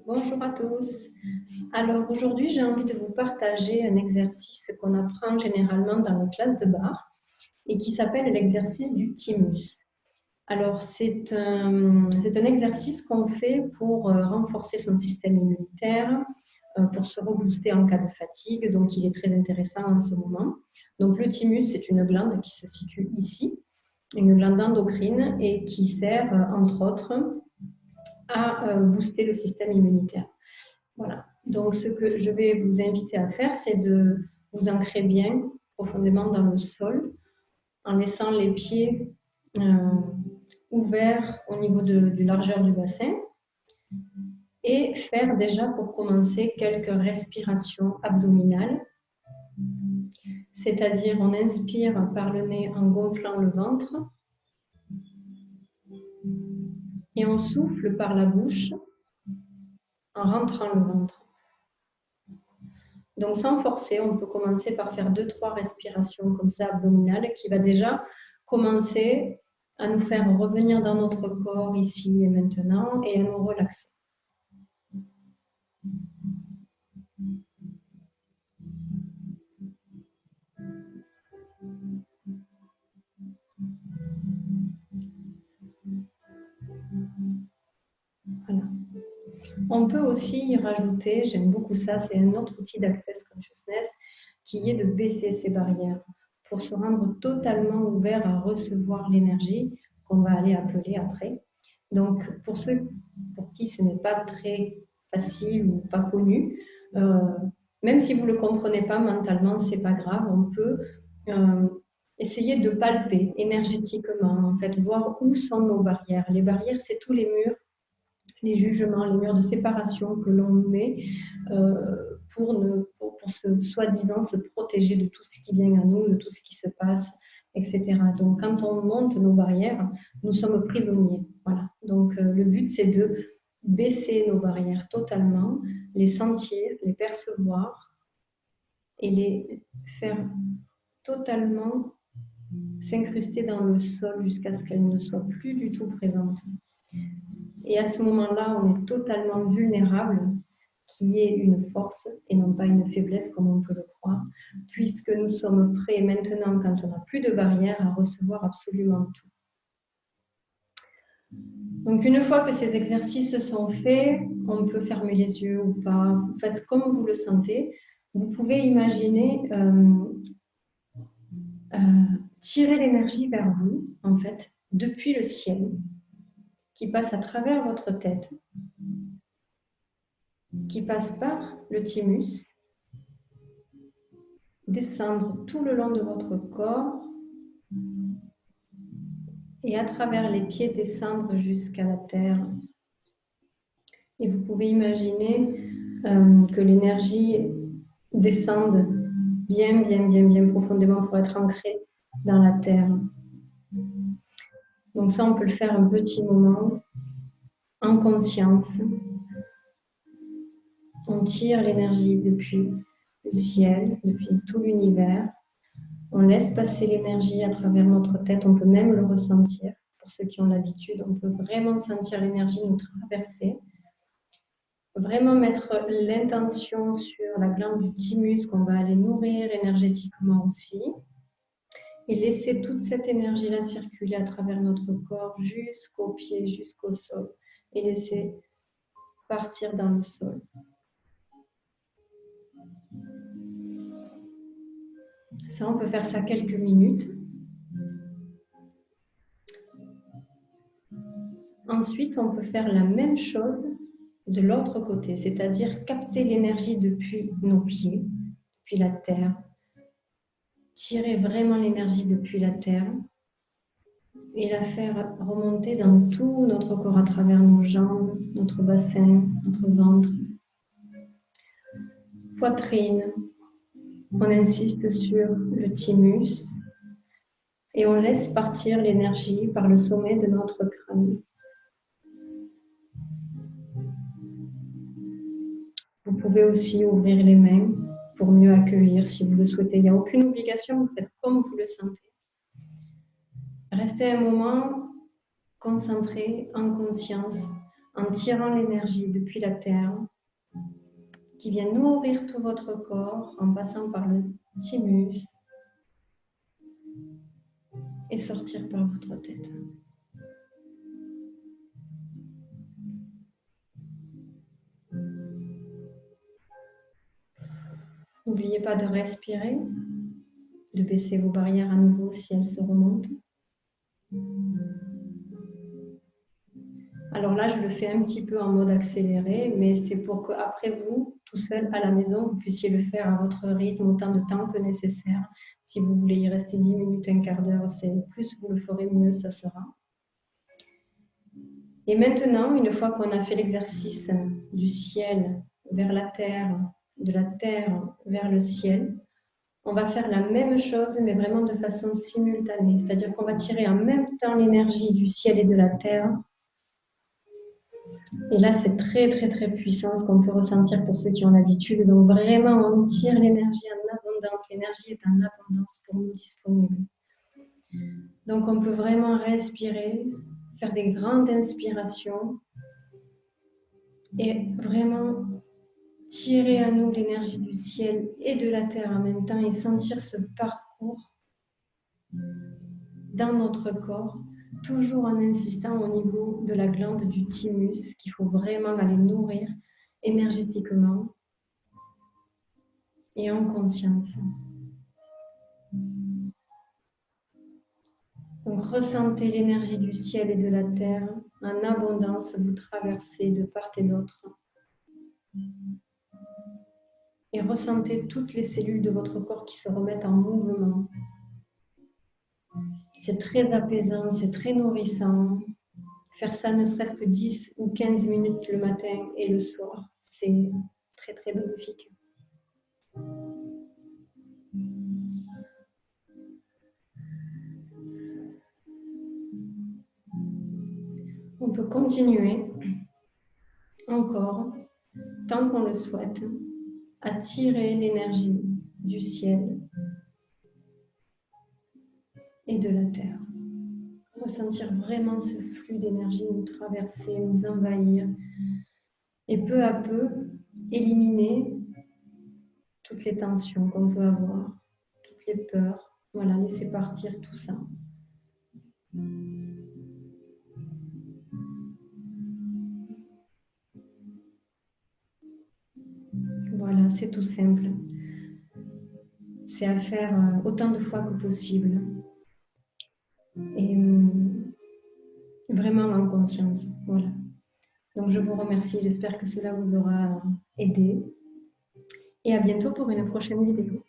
Bonjour à tous. Alors aujourd'hui, j'ai envie de vous partager un exercice qu'on apprend généralement dans les classes de barre et qui s'appelle l'exercice du thymus. Alors c'est un exercice qu'on fait pour renforcer son système immunitaire, pour se rebooster en cas de fatigue, donc il est très intéressant en ce moment. Donc le thymus, c'est une glande qui se situe ici, une glande endocrine et qui sert entre autres à booster le système immunitaire. Voilà. Donc, ce que je vais vous inviter à faire, c'est de vous ancrer bien profondément dans le sol en laissant les pieds ouverts au niveau du largeur du bassin et faire déjà pour commencer quelques respirations abdominales. C'est-à-dire, on inspire par le nez en gonflant le ventre et on souffle par la bouche en rentrant le ventre. Donc, sans forcer, on peut commencer par faire 2-3 respirations comme ça abdominales qui va déjà commencer à nous faire revenir dans notre corps ici et maintenant et à nous relaxer. Voilà. On peut aussi y rajouter, j'aime beaucoup ça, c'est un autre outil d'Access Consciousness qui est de baisser ses barrières pour se rendre totalement ouvert à recevoir l'énergie qu'on va aller appeler après. Donc, pour ceux pour qui ce n'est pas très facile ou pas connu, même si vous ne le comprenez pas mentalement, ce n'est pas grave, on peut essayer de palper énergétiquement, en fait, voir où sont nos barrières. Les barrières, c'est tous les murs, les jugements, les murs de séparation que l'on met pour soi-disant se protéger de tout ce qui vient à nous, de tout ce qui se passe, etc. Donc, quand on monte nos barrières, nous sommes prisonniers. Voilà. Donc, le but, c'est de baisser nos barrières totalement, les sentir, les percevoir et les faire totalement s'incruster dans le sol jusqu'à ce qu'elles ne soient plus du tout présentes. Et à ce moment-là, on est totalement vulnérable, qui est une force et non pas une faiblesse comme on peut le croire, puisque nous sommes prêts maintenant, quand on n'a plus de barrières, à recevoir absolument tout. Donc, une fois que ces exercices sont faits, on peut fermer les yeux ou pas. Vous faites comme vous le sentez. Vous pouvez imaginer tirer l'énergie vers vous, en fait, depuis le ciel, qui passe à travers votre tête, qui passe par le thymus, descendre tout le long de votre corps et à travers les pieds descendre jusqu'à la terre. Et vous pouvez imaginer que l'énergie descende bien profondément pour être ancrée dans la terre. Donc ça, on peut le faire un petit moment en conscience. On tire l'énergie depuis le ciel, depuis tout l'univers. On laisse passer l'énergie à travers notre tête. On peut même le ressentir. Pour ceux qui ont l'habitude, on peut vraiment sentir l'énergie nous traverser. Vraiment mettre l'intention sur la glande du thymus qu'on va aller nourrir énergétiquement aussi. Et laisser toute cette énergie-là circuler à travers notre corps jusqu'aux pieds, jusqu'au sol. Et laisser partir dans le sol. Ça, on peut faire ça quelques minutes. Ensuite, on peut faire la même chose de l'autre côté, c'est-à-dire capter l'énergie depuis nos pieds, depuis la terre. Tirer vraiment l'énergie depuis la terre et la faire remonter dans tout notre corps à travers nos jambes, notre bassin, notre ventre, poitrine. On insiste sur le thymus et on laisse partir l'énergie par le sommet de notre crâne. Vous pouvez aussi ouvrir les mains pour mieux accueillir si vous le souhaitez. Il n'y a aucune obligation, vous faites comme vous le sentez. Restez un moment concentré, en conscience, en tirant l'énergie depuis la terre qui vient nourrir tout votre corps en passant par le thymus et sortir par votre tête. N'oubliez pas de respirer, de baisser vos barrières à nouveau si elles se remontent. Alors là, je le fais un petit peu en mode accéléré, mais c'est pour qu'après vous, tout seul à la maison, vous puissiez le faire à votre rythme, autant de temps que nécessaire. Si vous voulez y rester 10 minutes, un quart d'heure, plus vous le ferez, mieux ça sera. Et maintenant, une fois qu'on a fait l'exercice du ciel vers la terre, de la terre vers le ciel, on va faire la même chose, mais vraiment de façon simultanée. C'est-à-dire qu'on va tirer en même temps l'énergie du ciel et de la terre. Et là, c'est très, très, très puissant ce qu'on peut ressentir pour ceux qui ont l'habitude. Donc, vraiment, on tire l'énergie en abondance. L'énergie est en abondance pour nous disponible. Donc, on peut vraiment respirer, faire des grandes inspirations et vraiment tirer à nous l'énergie du ciel et de la terre en même temps et sentir ce parcours dans notre corps, toujours en insistant au niveau de la glande du thymus qu'il faut vraiment aller nourrir énergétiquement et en conscience. Donc ressentez l'énergie du ciel et de la terre en abondance vous traverser de part et d'autre. Et ressentez toutes les cellules de votre corps qui se remettent en mouvement. C'est très apaisant, c'est très nourrissant. Faire ça ne serait-ce que 10 ou 15 minutes le matin et le soir, c'est très très bénéfique. On peut continuer encore, tant qu'on le souhaite, à tirer l'énergie du ciel et de la terre. Ressentir vraiment ce flux d'énergie nous traverser, nous envahir et peu à peu éliminer toutes les tensions qu'on peut avoir, toutes les peurs. Voilà, laisser partir tout ça. Voilà, c'est tout simple. C'est à faire autant de fois que possible. Et vraiment en conscience. Voilà. Donc je vous remercie, j'espère que cela vous aura aidé. Et à bientôt pour une prochaine vidéo.